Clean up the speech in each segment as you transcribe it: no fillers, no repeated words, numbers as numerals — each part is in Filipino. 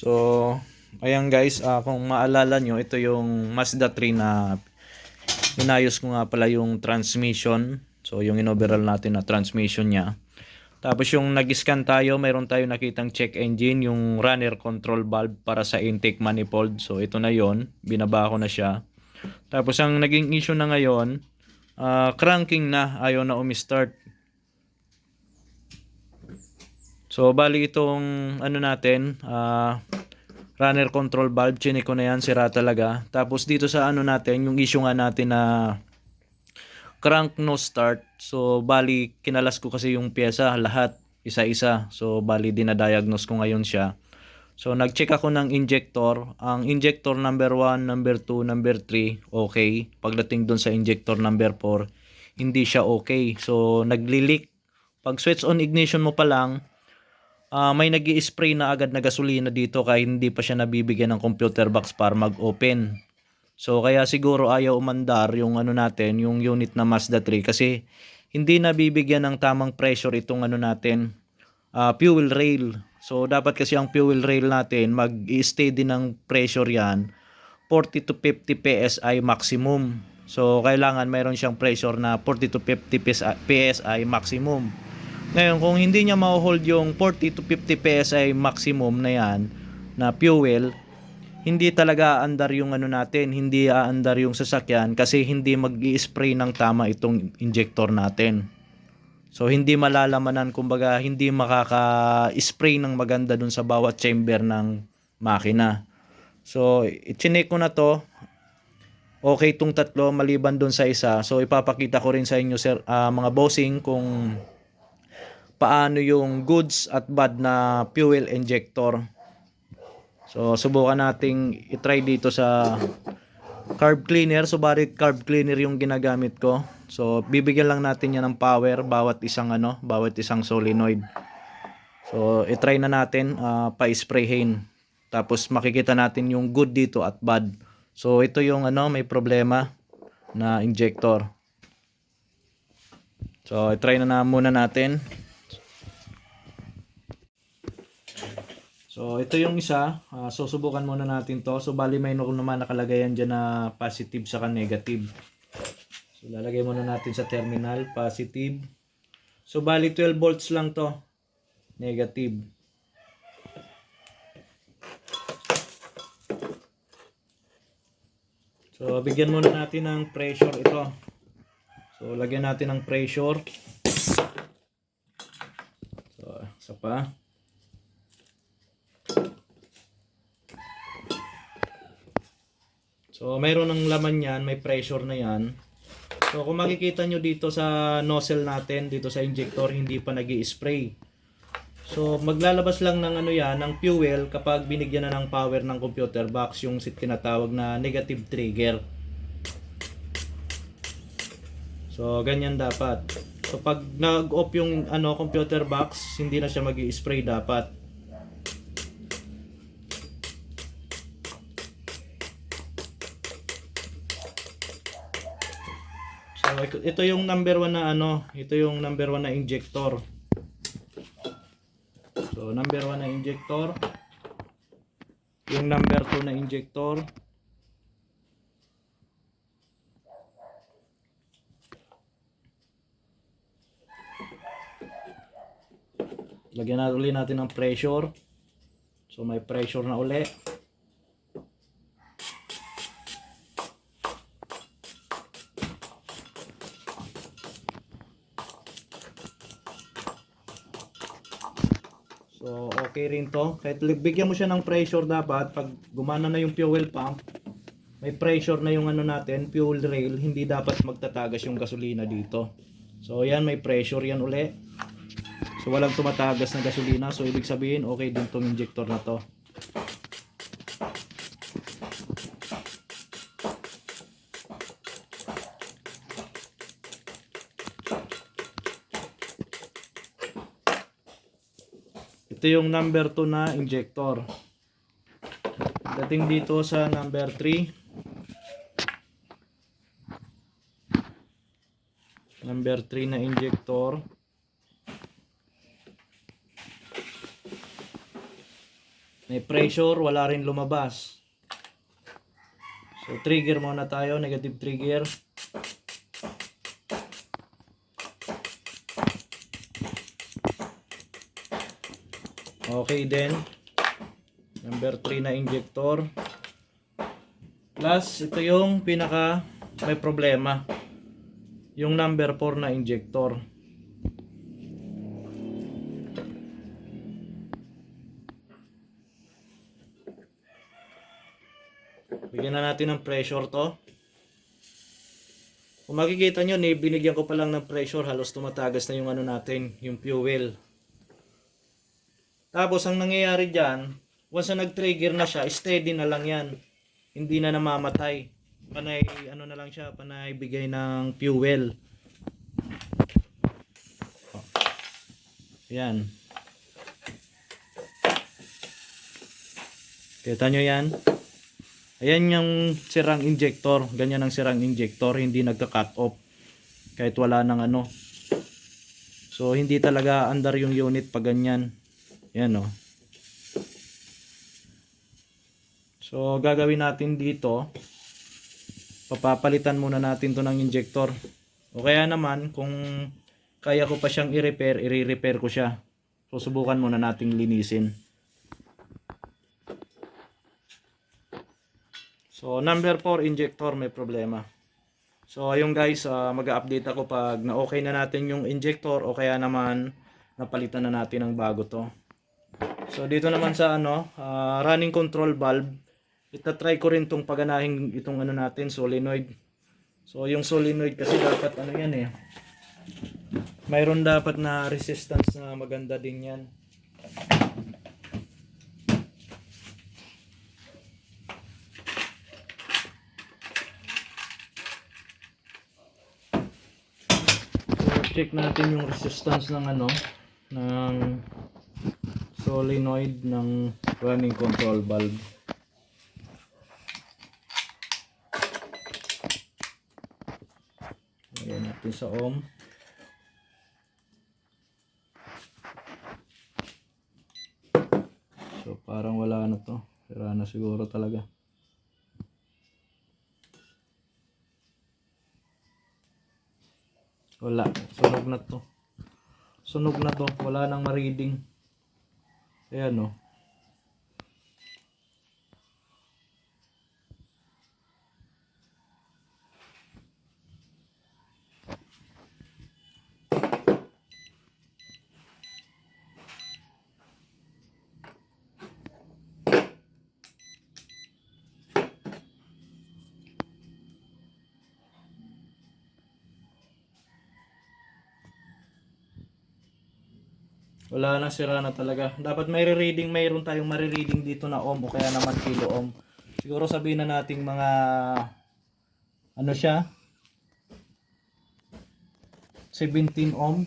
So, ayan guys, kung maalala nyo, ito yung Mazda 3 na inayos ko nga pala yung transmission. So, yung inoverall natin na transmission niya. Tapos yung nag-scan tayo, mayroon tayo nakitang check engine, yung runner control valve para sa intake manifold. So, ito na yon, binaba ko na siya. Tapos ang naging issue na ngayon, cranking na, ayaw na umi-start. So, bali itong ano natin, runner control valve, chinik ko na yan, sira talaga. Tapos dito sa ano natin, yung issue nga natin na crank no start. So, bali kinalas ko kasi yung pyesa, lahat, isa-isa. So, bali dinadiagnose ko ngayon siya. So, nag-check ako ng injector. Ang injector number 1, number 2, number 3, okay. Pagdating dun sa injector number 4, hindi siya okay. So, nagli-leak. Pag switch on ignition mo pa lang, may nag-i-spray na agad na gasolina dito kahit hindi pa siya nabibigyan ng computer box para mag-open. So kaya siguro ayaw umandar yung ano natin, yung unit na Mazda 3 kasi hindi nabibigyan ng tamang pressure itong ano natin, fuel rail. So dapat kasi ang fuel rail natin mag-i-stay din ng pressure yan 40 to 50 PSI maximum. So kailangan mayroon siyang pressure na 40 to 50 PSI maximum. Ngayon, kung hindi niya ma-hold yung 40 to 50 PSI maximum na yan, na fuel, hindi talaga aandar yung ano natin, hindi aandar yung sasakyan kasi hindi mag-i-spray ng tama itong injector natin. So, hindi malalamanan, kumbaga, hindi makaka-spray ng maganda dun sa bawat chamber ng makina. So, i-check ko na to. Okay itong tatlo, maliban dun sa isa. So, ipapakita ko rin sa inyo, sir, mga bossing, kung paano yung goods at bad na fuel injector. So subukan nating i-try dito sa carb cleaner. So bari carb cleaner yung ginagamit ko. So bibigyan lang natin yan ng power bawat isang solenoid. So i-try na natin pa-sprayhin. Tapos makikita natin yung good dito at bad. So ito yung may problema na injector. So i-try na muna natin. So, ito yung isa. Susubukan muna natin to. So, bali may naman nakalagayan dyan na positive saka negative. So, lalagay muna natin sa terminal. Positive. So, bali 12 volts lang to. Negative. So, bigyan muna natin ng pressure ito. So, lagyan natin ng pressure. So, isa pa. So, mayroon ng laman yan, may pressure na yan. So, kung makikita nyo dito sa nozzle natin, dito sa injector, hindi pa nag-i-spray. So, maglalabas lang ng ng fuel kapag binigyan na ng power ng computer box, yung tinatawag na negative trigger. So, ganyan dapat. So, pag nag-off yung computer box, hindi na siya mag-i-spray dapat. So, ito yung number 1 na ito yung number 1 na injector. So, number 1 na injector. Yung number 2 na injector. Lagyan na ulit natin ng pressure. So, may pressure na ulit. So, okay rin to. Kahit bigyan mo siya ng pressure dapat, pag gumana na yung fuel pump, may pressure na yung natin, fuel rail, hindi dapat magtatagas yung gasolina dito. So, yan, may pressure yan uli. So, walang tumatagas na gasolina. So, ibig sabihin, okay din tong injector na to. Ito yung number 2 na injector. Dating dito sa number 3. Number 3 na injector. May pressure, wala rin lumabas. So trigger muna tayo, negative trigger. Okay din. Number 3 na injector. Plus, ito yung pinaka may problema. Yung number 4 na injector. Bigyan na natin ng pressure to. Kung makikita nyo, binigyan ko pa lang ng pressure, halos tumatagas na yung ano natin, yung fuel. Tapos ang nangyayari dyan, once na nag-trigger na siya, steady na lang yan. Hindi na namamatay. Panay, ano na lang siya, panay bigay ng fuel. Yan. Kita nyo yan? Ayan yung sirang injector. Ganyan ang sirang injector. Hindi nagka-cut off. Kahit wala nang ano. So, hindi talaga andar yung unit pag ganyan. Yan o. So, gagawin natin dito. Papapalitan muna natin to ng injector. O kaya naman, kung kaya ko pa siyang i-repair, i-repair ko siya. So, subukan muna nating linisin. So, number 4 injector may problema. So, ayun guys, mag-update ako pag na-okay na natin yung injector o kaya naman napalitan na natin ng bago to. So, dito naman sa running control valve, itatry ko rin tong paganahin itong ano natin, solenoid. So, yung solenoid kasi dapat ano yan eh. Mayroon dapat na resistance na maganda din yan. Check natin yung resistance ng ng solenoid ng running control valve. Lagyan natin sa ohm. So parang wala na to. Sira na siguro talaga. Wala, sunog na to. Sunog na to, wala nang ma-reading. Ayan o. Wala na, sira na talaga. Dapat mayroon tayong marireading dito na ohm o kaya naman kilo ohm. Siguro sabihin na nating mga ano siya? 17 ohm.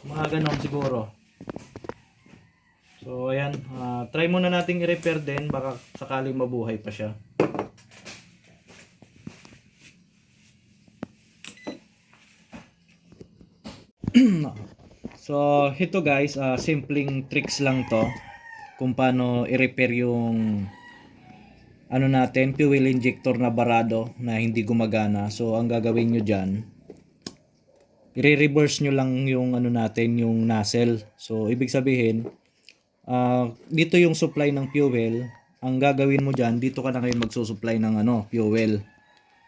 Mga ganon siguro. So ayan, try muna nating i-repair din, baka sakaling mabuhay pa siya. So, ito guys, simpleng tricks lang to kung paano i-repair yung ano natin, fuel injector na barado na hindi gumagana. So, ang gagawin nyo dyan, i-reverse nyo lang yung ano natin, yung nozzle. So, ibig sabihin, dito yung supply ng fuel. Ang gagawin mo dyan, dito ka na ngayon magsusupply ng fuel.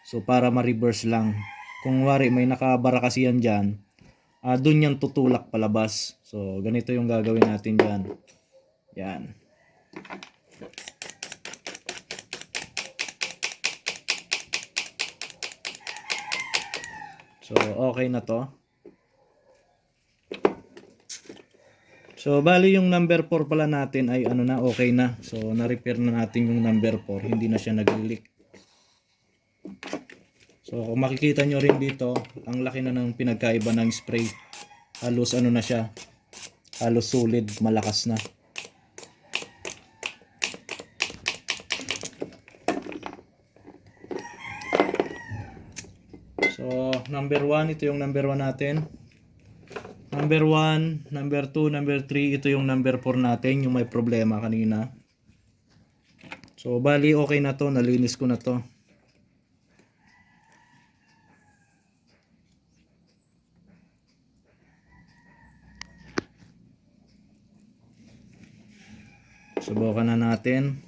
So, para ma-reverse lang. Kung wari may nakabara kasi yan dyan, dun yan tutulak palabas. So, ganito yung gagawin natin dyan. Yan. So, okay na to. So, bali yung number 4 pala natin ay okay na. So, na-repair na natin yung number 4. Hindi na siya nag-leak. So, kung makikita nyo rin dito, ang laki na ng pinagkaiba ng spray. Halos na siya. Halos solid, malakas na. So, number 1, ito yung number 1 natin. Number 1, number 2, number 3, ito yung number 4 natin, yung may problema kanina. So, bali okay na to, nalinis ko na to. Subukan na natin.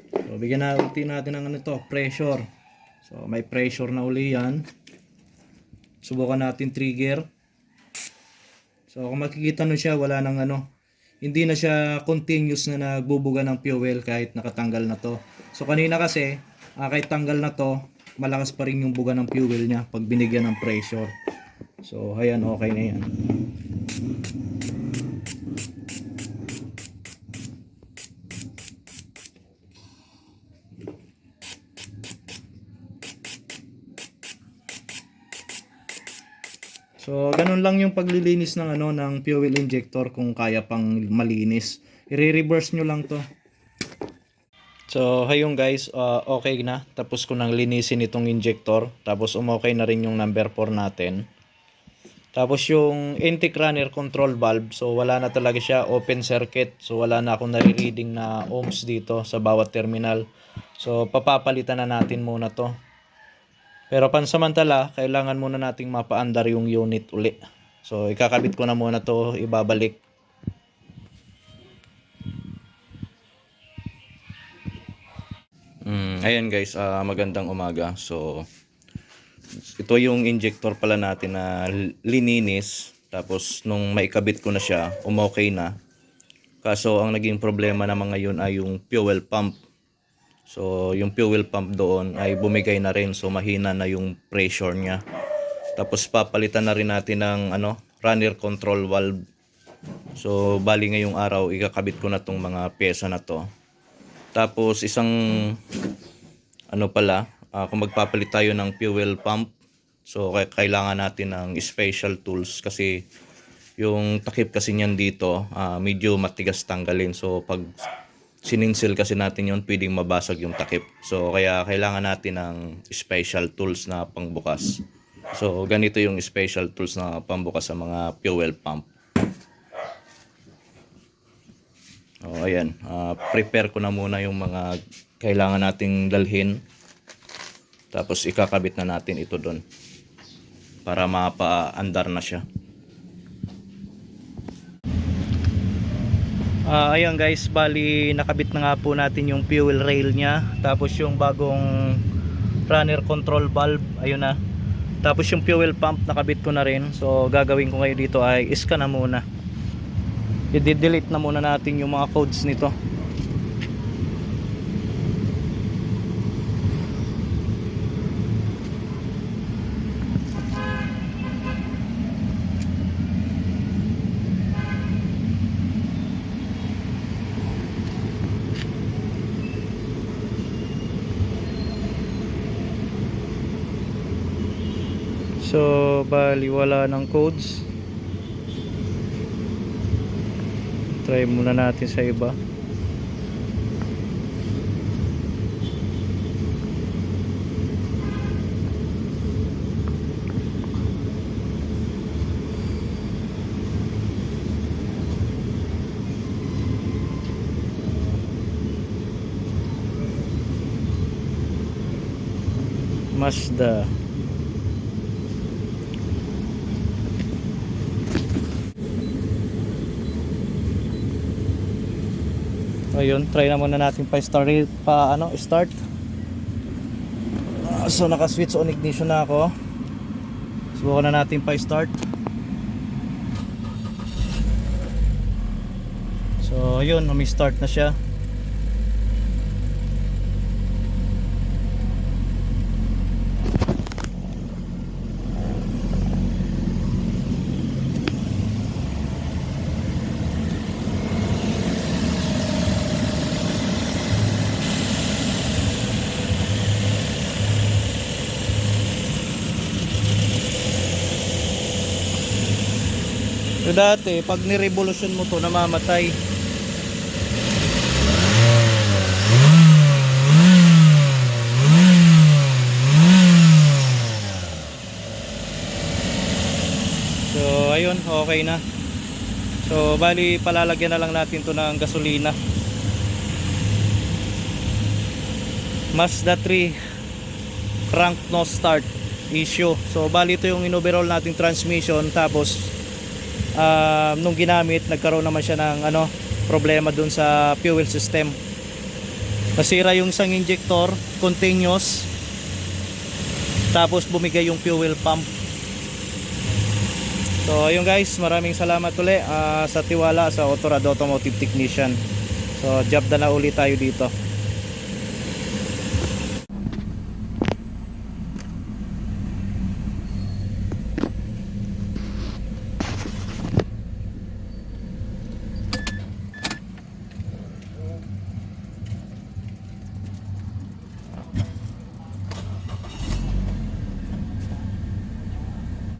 So, bigyan na ulit natin ng pressure. So, may pressure na uli yan. Subukan natin trigger. So, kung makikita nyo siya, wala nang hindi na siya continuous na nagbubuga ng fuel kahit nakatanggal na to. So, kanina kasi, kahit tanggal na to, malakas pa rin yung buga ng fuel niya pag binigyan ng pressure. So, ayan, okay na yan. So, ganun lang yung paglilinis ng ng fuel injector kung kaya pang malinis. I-reverse nyo lang to. So, ayun guys, okay na. Tapos ko nang linisin itong injector. Tapos umokay na rin yung number 4 natin. Tapos yung intake runner control valve, so wala na talaga siya, open circuit. So, wala na akong nare-reading na ohms dito sa bawat terminal. So, papapalitan na natin muna to. Pero pansamantala, kailangan muna nating mapaandar yung unit uli. So, ikakabit ko na muna to, ibabalik. Ayan guys, magandang umaga. So, ito yung injector pala natin na lininis. Tapos, nung maikabit ko na siya, umokay na. Kaso, ang naging problema naman ngayon ay yung fuel pump. So, yung fuel pump doon ay bumigay na rin. So, mahina na yung pressure niya. Tapos, papalitan na rin natin ng runner control valve. So, bali ngayong araw, ikakabit ko na tong mga pyesa na to. Tapos, isang kung magpapalit tayo ng fuel pump, so, kailangan natin ng special tools. Kasi, yung takip kasi niyan dito, medyo matigas tanggalin. So, pag sininsil kasi natin yon, pwedeng mabasag yung takip. So, kaya kailangan natin ng special tools na pangbukas. So, ganito yung special tools na pambukas sa mga fuel pump. O, ayan. Prepare ko na muna yung mga kailangan nating dalhin. Tapos, ikakabit na natin ito doon para mapaandar na siya. Ayan guys, bali nakabit na nga po natin yung fuel rail nya. Tapos yung bagong runner control valve, ayun na. Tapos yung fuel pump nakabit ko na rin. So gagawin ko ngayon dito ay scan na muna. I-delete na muna natin yung mga codes nito. So, bali wala ng codes. Try muna natin sa iba. Mazda. Ayun, try na muna natin start. So naka-switch on ignition na ako. Subukan na natin start. So ayun, umi-start na siya. So dati, pag ni-revolution mo to, namamatay. So ayun, okay try na. So bali palalagyan na lang natin to ng gasolina. Mazda 3 crank no start issue. So bali ito yung in-overhaul nating transmission, tapos nung ginamit nagkaroon naman siya ng problema dun sa fuel system. Nasira yung isang injector, continuous, tapos bumigay yung fuel pump. So ayun guys, maraming salamat ulit sa tiwala sa Autorad Automotive Technician. So job na ulit tayo dito.